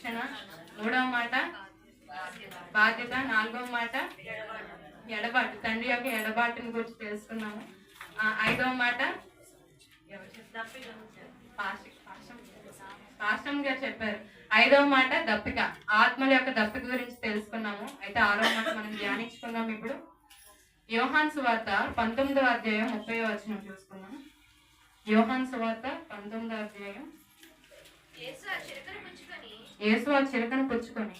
రక్షణ, మూడవ మాట బాధ్యత, నాలుగవ మాట ఎడబాటు, తండ్రి యొక్క ఎడబాటుని గురించి తెలుసుకున్నాము. ఐదవ మాట పాస్టమ్ గారు చెప్పారు. ఐదవ మాట దప్పిక, ఆత్మల యొక్క దప్పిక గురించి తెలుసుకున్నాము. అయితే ఆరవ మాట మనం ధ్యానించుకున్నాం. ఇప్పుడు యోహాను సువార్త 19వ అధ్యాయం 30వ వచనం చూసుకున్నాం. యోహాను సువార్త 19వ అధ్యాయం. యేసు ఆ చిరకను పుచ్చుకొని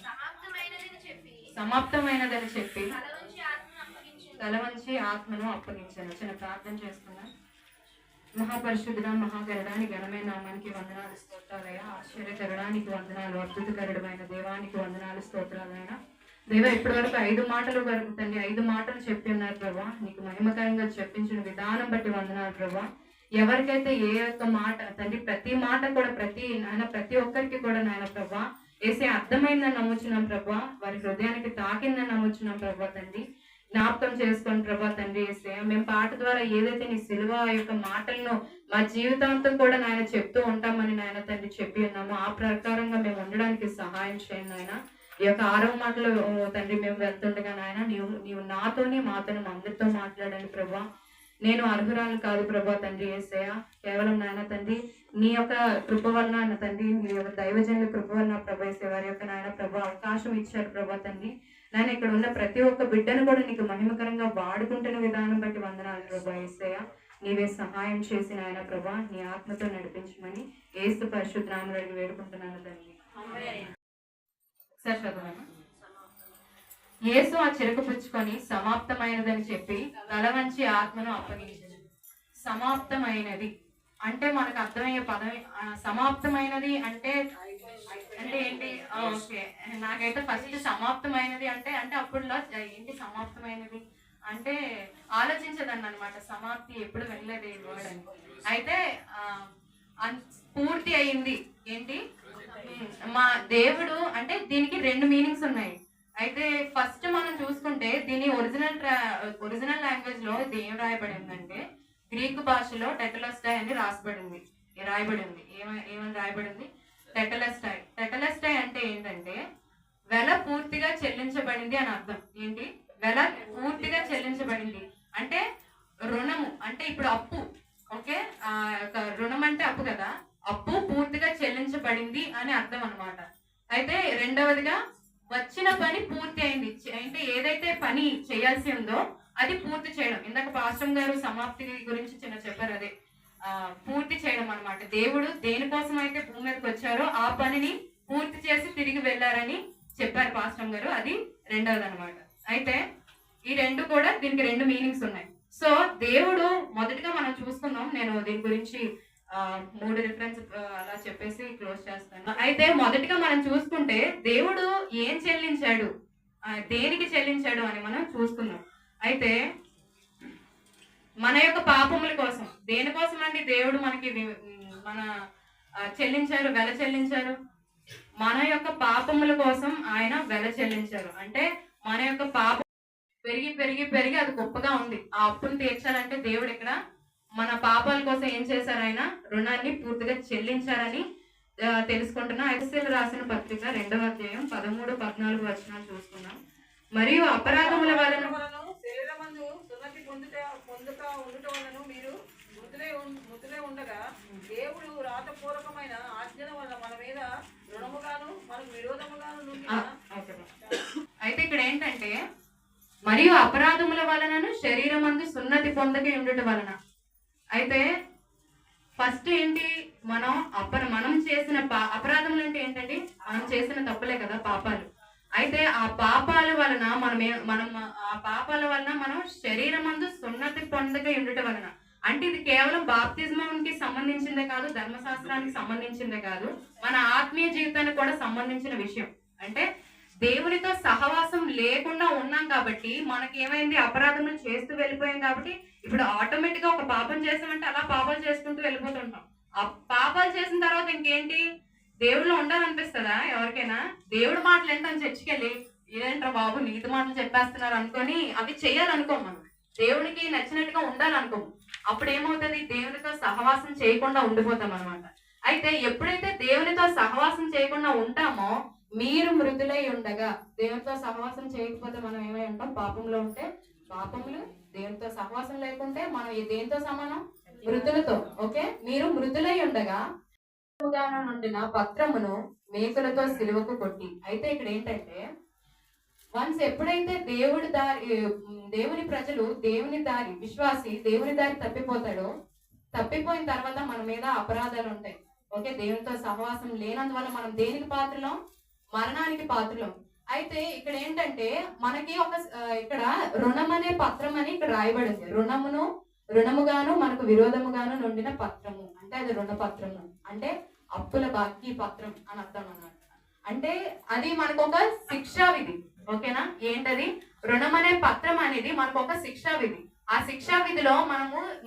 సమాప్తమైనదని చెప్పి తల వంచి ఆత్మను అప్పగించాను. చిన్న ప్రార్థన చేసుకున్నాం. మహాపరిశుద్ధుడ, మహాగరుడానికి ఘనమైన నామానికి వందనాలు, స్తోత్రాలయ్యా. ఆశ్చర్యకరడానికి వందనాలు, అద్భుతకరుడమైన దేవానికి వందనాలు, స్తోత్రాలైనా. దేవ ఇప్పటి వరకు 5 మాటలు వరకు తండ్రి 5 మాటలు చెప్పి ఉన్నారు ప్రభా. నీకు మహిమకరంగా చెప్పించిన విధానం బట్టి వందనాలు ప్రభా. ఎవరికైతే ఏ యొక్క మాట తండ్రి ప్రతి మాట కూడా ప్రతి ఒక్కరికి కూడా నాయన ప్రభా వేసే అర్థమైందని నమ్ముచున్నాం ప్రభా. వారి హృదయానికి తాకిందని నమ్ముచున్నాం ప్రభా. తండ్రి జ్ఞాపకం చేసుకొని ప్రభా తండ్రి వేసే మేము పాట ద్వారా ఏదైతే నీ సిలువ యొక్క మాటలను మా జీవితాంతం కూడా నాయన చెప్తూ ఉంటామని నాయన తండ్రి చెప్పి ఉన్నాము. ఆ ప్రకారంగా మేము ఉండడానికి సహాయం చేయండి నాయన. ఈ యొక్క 6వ మాటలు తండ్రి మేము వెళ్తుండగా నాయన నీవు నాతోని మాతోని అందరితో మాట్లాడండి ప్రభా. నేను అర్హురాలు కాదు ప్రభా తండ్రి యేసయ్య. కేవలం నాయన తండ్రి నీ యొక్క కృప వలన ఆయన తండ్రి నీ యొక్క దైవజనుల కృప వలన ప్రభా యేసయ్య వారి యొక్క నాయన ప్రభా అవకాశం ఇచ్చారు ప్రభా తండ్రి. నాయన ఇక్కడ ఉన్న ప్రతి ఒక్క బిడ్డను కూడా నీకు మహిమకరంగా వాడుకుంటున్న విధానం బట్టి వందనాలు ప్రభా యేసయ్య. నీవే సహాయం చేసిన ఆయన ప్రభా నీ ఆత్మతో నడిపించమని యేసు పరిశుద్ధ నామములో వేడుకుంటున్నాను తండ్రి. సరే చదవనా? యేసు ఆ చిరక పుచ్చుకొని సమాప్తమైనదని చెప్పి తల వంచి ఆత్మను అప్పగించాడు. సమాప్తమైనది అంటే మనకు అర్థమయ్యే పదం. సమాప్తమైనది అంటే ఏంటి? ఓకే, నాకైతే ఫస్ట్ సమాప్తమైనది అంటే అప్పుడులో ఏంటి సమాప్తమైనది అంటే ఆలోచించదండి అనమాట. సమాప్తి ఎప్పుడు వెళ్ళలేదు ఈ వర్డ్ అని. అయితే పూర్తి అయింది ఏంటి మా దేవుడు అంటే దీనికి 2 మీనింగ్స్ ఉన్నాయి. అయితే ఫస్ట్ మనం చూసుకుంటే దీని ఒరిజినల్ లాంగ్వేజ్ లో ఇది ఏం రాయబడి ఉందంటే గ్రీకు భాషలో టెటెలస్టై అని రాయబడింది. ఏమని రాయబడింది? టెటెలస్టై. టెటెలస్టై అంటే ఏంటంటే వెల పూర్తిగా చెల్లించబడింది అని అర్థం. ఏంటి? వెల పూర్తిగా చెల్లించబడింది అంటే రుణము అంటే ఇప్పుడు అప్పు. ఓకే, రుణం అంటే అప్పు కదా, అప్పు పూర్తిగా చెల్లించబడింది అని అర్థం అనమాట. అయితే రెండవదిగా వచ్చిన పని పూర్తి అయింది అంటే ఏదైతే పని చేయాల్సి ఉందో అది పూర్తి చేయడం. ఇందాక పాస్టర్ గారు సమాప్తి గురించి చిన్న చెప్పారు. అదే పూర్తి చేయడం అనమాట. దేవుడు దేనికోసం అయితే భూమి మీదకి వచ్చారో ఆ పనిని పూర్తి చేసి తిరిగి వెళ్ళారని చెప్పారు పాస్టర్ గారు. అది రెండవది అనమాట. అయితే ఈ 2 కూడా దీనికి 2 మీనింగ్స్ ఉన్నాయి. సో దేవుడు మొదటిగా మనం చూసుకుందాం. నేను దీని గురించి 3 రిఫరెన్స్ అలా చెప్పేసి క్లోజ్ చేస్తాను. అయితే మొదటిగా మనం చూసుకుంటే దేవుడు ఏం చెల్లించాడు, దేనికి చెల్లించాడు అని మనం చూసుకుందాం. అయితే మన యొక్క పాపముల కోసం దేనికోసం అండి దేవుడు మనకి మన చెల్లించారు, వెల చెల్లించారు? మన యొక్క పాపముల కోసం ఆయన వెల చెల్లించారు. అంటే మన యొక్క పాపం పెరిగి పెరిగి పెరిగి అది గొప్పగా ఉంది. ఆ అప్పును తీర్చాలంటే దేవుడు ఇక్కడ మన పాపాల కోసం ఏం చేశారు? ఆయన రుణాన్ని పూర్తిగా చెల్లించారని తెలుసుకుంటున్నాం. ఎఫెసీయులకు రాసిన పత్రిక 2వ అధ్యాయం 13-14 వచనాలు చూసుకున్నాం. మరియు అపరాధముల వలన శరీరమందు సున్నతి పొందుతా ఉండటం వలన మీరు మృతులై ఉండగా దేవుడు రాతపూర్వకమైన ఆజ్ఞల వలన మన మీద రుణముగాను మనకు విరోధముగాను. అయితే ఇక్కడ ఏంటంటే మరియు అపరాధముల వలనను శరీరమందు సున్నతి పొందక ఉండటం వలన. అయితే ఫస్ట్ ఏంటి? మనం చేసిన అపరాధములు అంటే ఏంటంటే మనం చేసిన తప్పులే కదా, పాపాలు. అయితే ఆ పాపాల వలన మనం శరీరమందు సున్నతి పొందక ఉండటం వలన అంటే ఇది కేవలం బాప్తిజంకి సంబంధించిందే కాదు, ధర్మశాస్త్రానికి సంబంధించిందే కాదు, మన ఆత్మీయ జీవితానికి కూడా సంబంధించిన విషయం. అంటే దేవునితో సహవాసం లేకుండా ఉన్నాం కాబట్టి మనకి ఏమైంది? అపరాధములు చేస్తూ వెళ్ళిపోయాం కాబట్టి ఇప్పుడు ఆటోమేటిక్ గా ఒక పాపం చేసామంటే అలా పాపాలు చేసుకుంటూ వెళ్ళిపోతుంటాం. ఆ పాపాలు చేసిన తర్వాత ఇంకేంటి? దేవుళ్ళు ఉండాలనిపిస్తుందా ఎవరికైనా? దేవుడి మాటలు ఏంటని చర్చికి వెళ్ళి ఏంట్రా బాబు నీతి మాటలు చెప్పేస్తున్నారు అనుకొని అవి చెయ్యాలనుకోం. మనం దేవునికి నచ్చినట్టుగా ఉండాలనుకోము. అప్పుడు ఏమవుతుంది? దేవునితో సహవాసం చేయకుండా ఉండిపోతాం అనమాట. అయితే ఎప్పుడైతే దేవునితో సహవాసం చేయకుండా ఉంటామో, మీరు మృతులై ఉండగా, దేవునితో సహవాసం చేయకపోతే మనం ఏమై ఉంటాం? పాపంలో ఉంటే పాపములు, దేవునితో సహవాసం లేకుంటే మనం దేనితో సమానం? మృతులతో. ఓకే, మీరు మృతులై ఉండగా నుండిన పత్రమును మేకులతో సిలువకు కొట్టి. అయితే ఇక్కడ ఏంటంటే, వన్స్ ఎప్పుడైతే దేవుని ప్రజలు దేవుని దారి, విశ్వాసి దేవుని దారి తప్పిపోతాడో, తప్పిపోయిన తర్వాత మన మీద అపరాధాలు ఉంటాయి. ఓకే, దేవునితో సహవాసం లేనందువల్ల మనం దేనికి పాత్రలం? మరణానికి పాత్రలం. అయితే ఇక్కడ ఏంటంటే మనకి ఇక్కడ రుణం అనే పత్రం అని ఇక్కడ రాయబడింది. రుణముగాను మనకు విరోధముగాను నుండిన పత్రము అంటే అది రుణపత్రము, అంటే అప్పుల బాకీ పత్రం అని అర్థం అన్నమాట. అంటే అది మనకు ఒక శిక్షా విధి. ఓకేనా? ఏంటది? రుణం అనే పత్రం అనేది మనకు ఒక శిక్షా విధి. ఆ శిక్షా విధిలో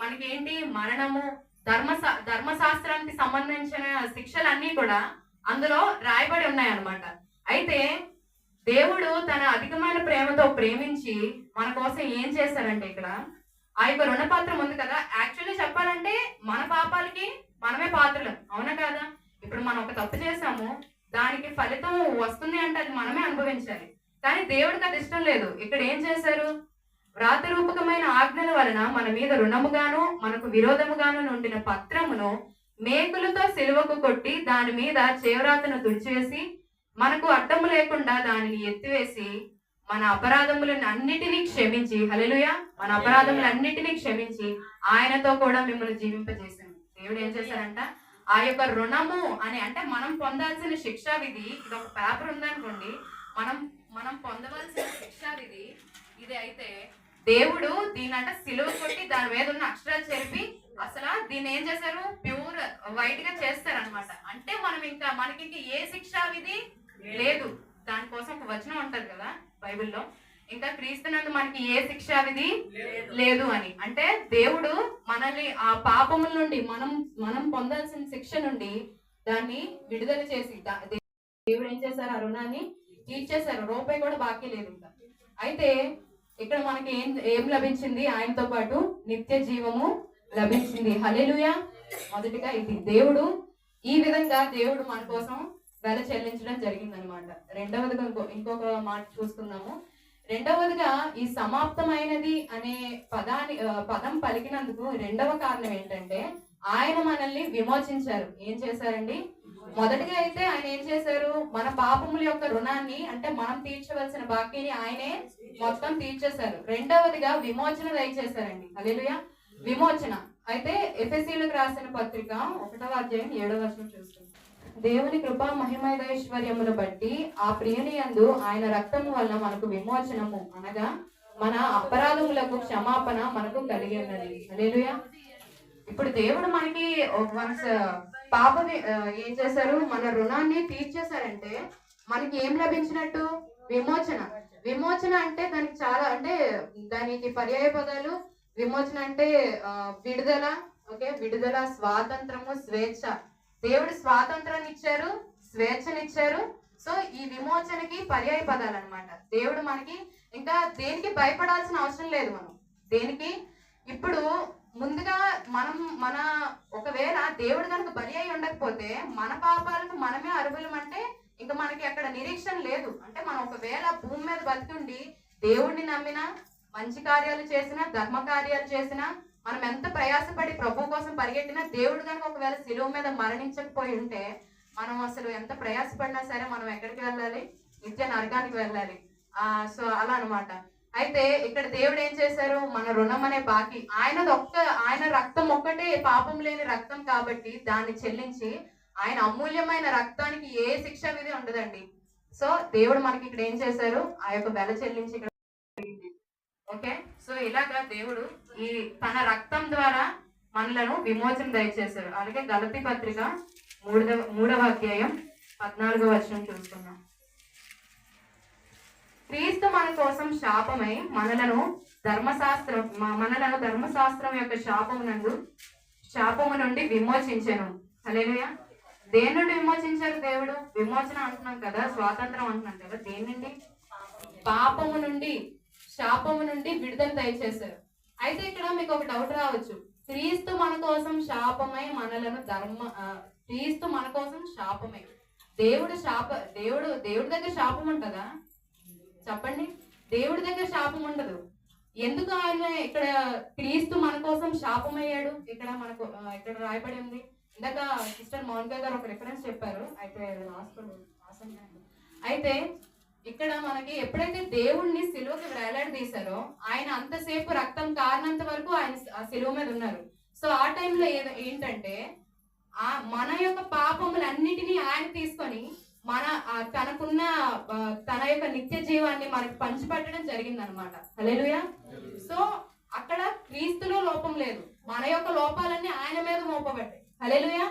మనకి ఏంటి? మరణము, ధర్మశాస్త్రానికి సంబంధించిన శిక్షలన్నీ కూడా అందులో రాయబడి ఉన్నాయి అన్నమాట. అయితే దేవుడు తన అధికమైన ప్రేమతో ప్రేమించి మన కోసం ఏం చేశారంటే, ఇక్కడ ఆ యొక్క రుణపత్రం ఉంది కదా, యాక్చువల్లీ చెప్పాలంటే మన పాపాలకి మనమే పాత్రలం. అవునా కాదా? ఇప్పుడు మనం ఒక తప్పు చేసాము, దానికి ఫలితం వస్తుంది అంటే అది మనమే అనుభవించాలి. కానీ దేవుడికి అది ఇష్టం లేదు. ఇక్కడ ఏం చేశారు? వ్రాతరూపకమైన ఆజ్ఞల వలన మన మీద రుణముగాను మనకు విరోధముగాను నుండిన పత్రమును మేకులతో సిలువకు కొట్టి దాని మీద చేవ్రాతను తుడిచివేసి మనకు అడ్డము లేకుండా దానిని ఎత్తివేసి మన అపరాధములన్నిటినీ క్షమించి, హల్లెలూయా, మన అపరాధములన్నిటినీ క్షమించి ఆయనతో కూడా మిమ్మల్ని జీవింపజేశాను. దేవుడు ఏం చేశారంట? ఆ యొక్క రుణము అని అంటే మనం పొందాల్సిన శిక్షా విధి, ఇది ఒక పేపర్ ఉందనుకోండి, మనం పొందవలసిన శిక్షా విధి ఇది. అయితే దేవుడు దీని సిలువ కొట్టి దాని మీద ఉన్న అక్షరాలు చెరిపి అసలు దీన్ని ఏం చేశారు? ప్యూర్ వైట్ గా చేస్తారనమాట. అంటే మనకి ఇంకా ఏ శిక్షా విధి లేదు. దానికోసం ఒక వచనం ఉంటది కదా బైబిల్లో, ఇంకా క్రీస్తునందు మనకి ఏ శిక్షా విధి లేదు అని. అంటే దేవుడు మనల్ని ఆ పాపముల నుండి మనం పొందాల్సిన శిక్ష నుండి దాన్ని విడుదల చేసి దేవుడు ఏం చేశారు? ఆ రుణాన్ని తీర్చేశారు. రూపాయి కూడా బాకీ లేదు ఇంకా. అయితే ఇక్కడ మనకి ఏం లభించింది? ఆయనతో పాటు నిత్య జీవము లభించింది. హల్లెలూయా. మొదటిగా ఇది దేవుడు ఈ విధంగా దేవుడు మన కోసం వెల చెల్లించడం జరిగిందనమాట. రెండవదిగా ఇంకొక మాట చూసుకుందాము. రెండవదిగా ఈ సమాప్తమైనది అనే పదం పలికినందుకు రెండవ కారణం ఏంటంటే, ఆయన మనల్ని విమోచించారు. ఏం చేశారండి? మొదటిగా అయితే ఆయన ఏం చేశారు? మన పాపముల యొక్క రుణాన్ని, అంటే మనం తీర్చవలసిన బాకీని ఆయనే మొత్తం తీర్చేశారు. రెండవదిగా విమోచన దయచేశారండి. హల్లెలూయా. విమోచన. అయితే ఎఫెసీయులకు రాసిన పత్రిక 1వ అధ్యాయం 7వ వచనం చూస్తుంది. దేవుని కృపా మహిమైశ్వర్యమును బట్టి ఆ ప్రియుని యందు ఆయన రక్తము వల్ల మనకు విమోచనము, అనగా మన అపరాధములకు క్షమాపణ మనకు కలిగి ఉన్నది. హల్లెలూయా. ఇప్పుడు దేవుడు మనకి ఏం చేశారు? మన రుణాన్ని తీర్చేశారంటే మనకి ఏం లభించినట్టు? విమోచన. విమోచన అంటే దానికి చాలా, అంటే దానికి పర్యాయ పదాలు. విమోచన అంటే విడుదల. ఓకే, విడుదల, స్వాతంత్రము, స్వేచ్ఛ. దేవుడు స్వాతంత్రాన్ని ఇచ్చారు, స్వేచ్ఛనిచ్చారు. సో ఈ విమోచనకి పర్యాయ పదాలు అనమాట. దేవుడు మనకి ఇంకా దేనికి భయపడాల్సిన అవసరం లేదు. మనం దేనికి ఇప్పుడు ముందుగా ఒకవేళ దేవుడు కనుక బలి అయి ఉండకపోతే మన పాపాలకు మనమే అర్హులం అంటే ఇంకా మనకి అక్కడ నిరీక్షణ లేదు. అంటే మనం ఒకవేళ భూమి మీద బతికుండి దేవుడిని నమ్మినా, మంచి కార్యాలు చేసినా, ధర్మ కార్యాలు చేసినా, మనం ఎంత ప్రయాసపడి ప్రభు కోసం పరిగెట్టినా, దేవుడు కనుక ఒకవేళ శిలువ మీద మరణించకపోయి ఉంటే మనం అసలు ఎంత ప్రయాసపడినా సరే మనం ఎక్కడికి వెళ్ళాలి? నిత్య నరకానికి వెళ్ళాలి. సో అలా అనమాట. అయితే ఇక్కడ దేవుడు ఏం చేశారు? మన రుణం అనే బాకీ ఆయన రక్తం ఒక్కటే పాపం లేని రక్తం కాబట్టి దాన్ని చెల్లించి, ఆయన అమూల్యమైన రక్తానికి ఏ శిక్ష విధి ఉండదండి. సో దేవుడు మనకి ఇక్కడ ఏం చేశారు? ఆ యొక్క వెల చెల్లించి ఇక్కడ. ఓకే, సో ఇలాగా దేవుడు ఈ తన రక్తం ద్వారా మనలను విమోచన దయచేశారు. అలాగే గలతీ పత్రిక 3వ అధ్యాయం 14వ వచనం చూసుకున్నాం. క్రీస్తు మన కోసం శాపమై మనలను ధర్మశాస్త్రం యొక్క శాపము నుండి విమోచించెను. హల్లెలూయా. దేని నుండి విమోచించారు దేవుడు? విమోచన అంటున్నాం కదా, స్వాతంత్రం అంటున్నాం కదా. దేని నుండి? పాపము నుండి, శాపము నుండి విడుదల దయచేశారు. అయితే ఇక్కడ మీకు ఒక డౌట్ రావచ్చు. క్రీస్తు మన కోసం శాపమై మనలను క్రీస్తు మన కోసం శాపమే. దేవుడి దగ్గర శాపం ఉంటుందా? చెప్పండి. దేవుడి దగ్గర శాపం ఉండదు. ఎందుకు ఆయన ఇక్కడ క్రీస్తు మన కోసం శాపమయ్యాడు? ఇక్కడ మనకు ఇక్కడ రాయబడి ఉంది. ఇందాక సిస్టర్ మౌనిక గారు ఒక రిఫరెన్స్ చెప్పారు, అయితే అయితే ఇక్కడ మనకి ఎప్పుడైతే దేవుణ్ణి సిలువకి వేలాడదీశారో ఆయన అంతసేపు రక్తం కారినంత వరకు ఆయన ఆ సిలువ మీద ఉన్నారు. సో ఆ టైంలో ఏంటంటే మన యొక్క పాపములన్నిటినీ ఆయన తీసుకొని తనకున్న తన యొక్క నిత్య జీవాన్ని మనకి పంచిపెట్టడం జరిగింది అనమాట. హల్లెలూయా. సో అక్కడ క్రీస్తులో లోపం లేదు, మన యొక్క లోపాలన్నీ ఆయన మీద మోపబడ్డాయి. హల్లెలూయా.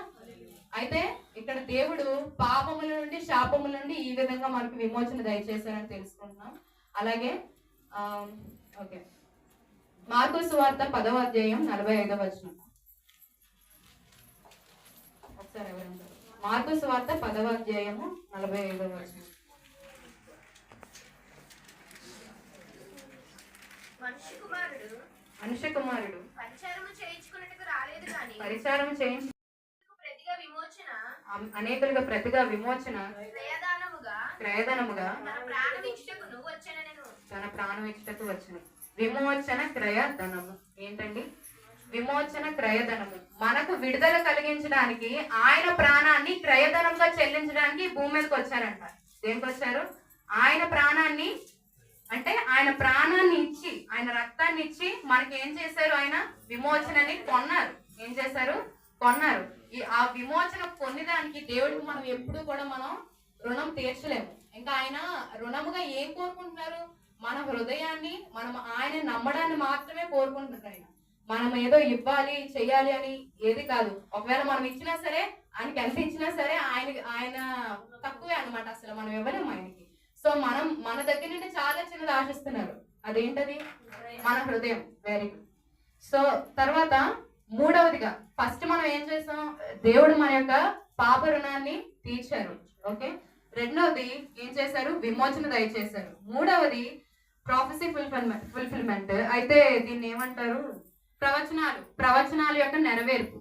అయితే ఇక్కడ దేవుడు పాపముల నుండి శాపముల నుండి ఈ విధంగా మనకు విమోచన దయచేశారని తెలుసుకుంటున్నాం. అలాగే ఓకే, మార్కు సువార్త 10వ అధ్యాయం 45వ వచనం. ఒకసారి ఎవరంటారు? మార్కు సువార్త 10వ అధ్యాయము 45వ వచనం. మనుష్య కుమారుడు పరిచారము చేయించు అనేకులుగా ప్రతిగా విమోచన క్రయధనముగా తన ప్రాణం ఇచ్చటకు వచ్చును. విమోచన క్రయధనము ఏంటండి? విమోచన క్రయధనము మనకు విడుదల కలిగించడానికి, ఆయన ప్రాణాన్ని క్రయధనంగా చెల్లించడానికి భూమి మీదకి వచ్చారంట. దేనికి వచ్చారు? ఆయన ప్రాణాన్ని, అంటే ఆయన ప్రాణాన్ని ఇచ్చి, ఆయన రక్తాన్ని ఇచ్చి మనకి ఏం చేశారు? ఆయన విమోచనని కొన్నారు. ఏం చేశారు? కొన్నారు. ఆ విమోచన పొందడానికి దేవుడికి మనం ఎప్పుడు కూడా మనం రుణం తీర్చలేము. ఇంకా ఆయన రుణముగా ఏం కోరుకుంటున్నారు? మన హృదయాన్ని, మనం ఆయన నమ్మడాన్ని మాత్రమే కోరుకుంటున్నారు. ఆయన మనం ఏదో ఇవ్వాలి చెయ్యాలి అని ఏది కాదు. ఒకవేళ మనం ఇచ్చినా సరే, ఆయనకి ఎంత ఇచ్చినా సరే ఆయన తక్కువే అనమాట. అసలు మనం ఇవ్వలేము ఆయనకి. సో మన దగ్గర నుండి చాలా చిన్నది ఆశిస్తున్నారు. అదేంటది? మన హృదయం. Very good. సో తర్వాత మూడవదిగా, ఫస్ట్ మనం ఏం చేసాం? దేవుడు మన యొక్క పాప రుణాన్ని తీర్చారు. ఓకే. రెండవది ఏం చేశారు? విమోచన దయచేశారు. మూడవది ప్రాఫెసీ ఫుల్ఫిల్మెంట్. అయితే దీన్ని ఏమంటారు? ప్రవచనాల యొక్క నెరవేర్పు.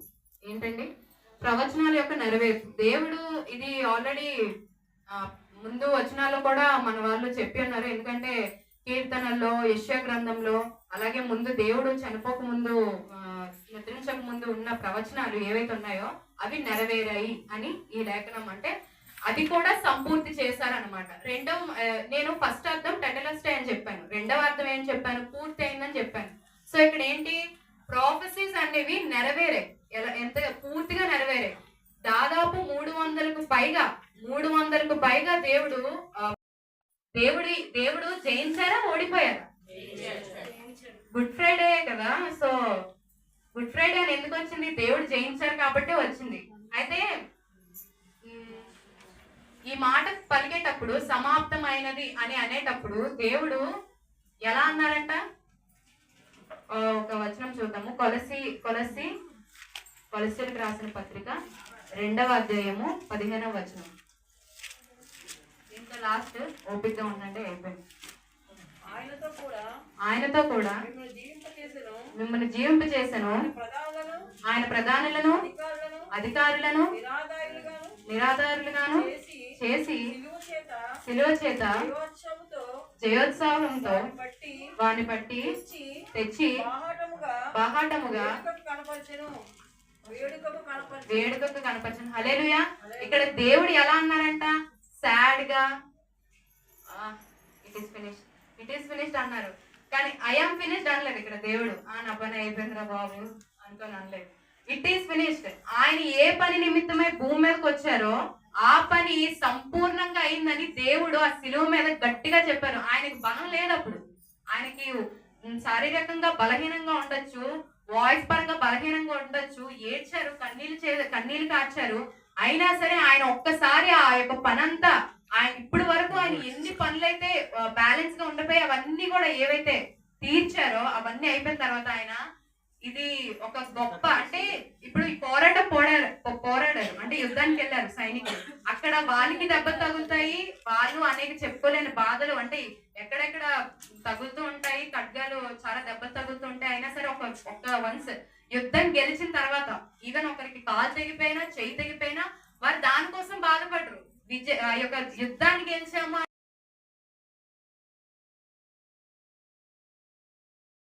ఏంటండి? ప్రవచనాల యొక్క నెరవేర్పు. దేవుడు ఇది ఆల్రెడీ ముందు వచనాల్లో కూడా మన వాళ్ళు చెప్పి ఉన్నారు. ఎందుకంటే కీర్తనల్లో, యెషయా గ్రంథంలో, అలాగే ముందు దేవుడు చనిపోక ముందు, నిద్రించక ముందు ఉన్న ప్రవచనాలు ఏవైతే ఉన్నాయో అవి నెరవేరాయి అని ఈ లేఖనం. అంటే అది కూడా సంపూర్తి చేశారనమాట. నేను ఫస్ట్ అర్థం టెటలస్టే అని చెప్పాను. రెండవ అర్థం ఏం చెప్పాను? పూర్తి అయిందని చెప్పాను. సో ఇక్కడ ఏంటి? ప్రాఫెసీస్ అనేవి నెరవేరాయి. ఎంత పూర్తిగా నెరవేరాయి. దాదాపు 300కు పైగా దేవుడు జయించారా, ఓడిపోయారా? గుడ్ ఫ్రైడే కదా. సో గుడ్ ఫ్రైడే అని ఎందుకు వచ్చింది? దేవుడు జయించారు కాబట్టి వచ్చింది. అయితే ఈ మాట పలికేటప్పుడు సమాప్తమైనది అని అనేటప్పుడు దేవుడు ఎలా అన్నారంట? ఒక వచనం చూద్దాము. కొలస్సీలకు రాసిన పత్రిక 2వ అధ్యాయము 15వ వచనం. ఇంకా లాస్ట్ ఓపికగా ఉందంటే అయిపోయింది. ఆయనతో కూడా మిమ్మల్ని జీవింపచేసెను, ఆయన ప్రధానులను అధికారులను నిరాధారులుగాను చేసి శిలువ చేత జయోత్సాహంతో వాని పట్టి తెచ్చి బాహాటముగా వేడుకకు కనపరచను. హల్లెలూయా. ఇక్కడ దేవుడు ఎలా అన్నారంట? సాడ్ గా ఇట్ ఈస్ ఫినిష్డ్ అన్నారు. కానీ ఐఎమ్ ఫినిష్డ్ అనలేదు ఇక్కడ దేవుడు. నా పని అయిపోయిందిరా బాబు అనుకొని అనలేదు. It is finished. ఆయన ఏ పని నిమిత్తమై భూమి మీదకి వచ్చారో ఆ పని సంపూర్ణంగా అయిందని దేవుడు ఆ శిలువ మీద గట్టిగా చెప్పారు. ఆయనకి బలం లేదప్పుడు. ఆయనకి శారీరకంగా బలహీనంగా ఉండొచ్చు, వాయిస్ పరంగా బలహీనంగా ఉండొచ్చు, ఏడ్చారు, కన్నీళ్ళు కార్చారు. అయినా సరే ఆయన ఒక్కసారి ఆ యొక్క పనంతా, ఆయన ఇప్పటి వరకు ఆయన ఎన్ని పనులైతే బ్యాలెన్స్ గా ఉండిపోయి అవన్నీ కూడా ఏవైతే తీర్చారో అవన్నీ అయిపోయిన తర్వాత ఆయన ఇది ఒక గొప్ప, అంటే ఇప్పుడు ఈ పోరాడారు అంటే యుద్ధానికి వెళ్ళారు సైనికులు. అక్కడ వాళ్ళకి దెబ్బ తగులుతాయి, వాళ్ళు అనేక చెప్పుకోలేని బాధలు, అంటే ఎక్కడెక్కడ తగులుతూ ఉంటాయి, ఖడ్గాలు చాలా దెబ్బలు తగులుతూ ఉంటాయి. అయినా సరే ఒక వన్స్ యుద్ధం గెలిచిన తర్వాత ఈవెన్ ఒకరికి కాలు తెగిపోయినా చెయ్యి తెగిపోయినా వారు దానికోసం బాధపడరు. ఆ యొక్క యుద్ధాన్ని గెలిచాము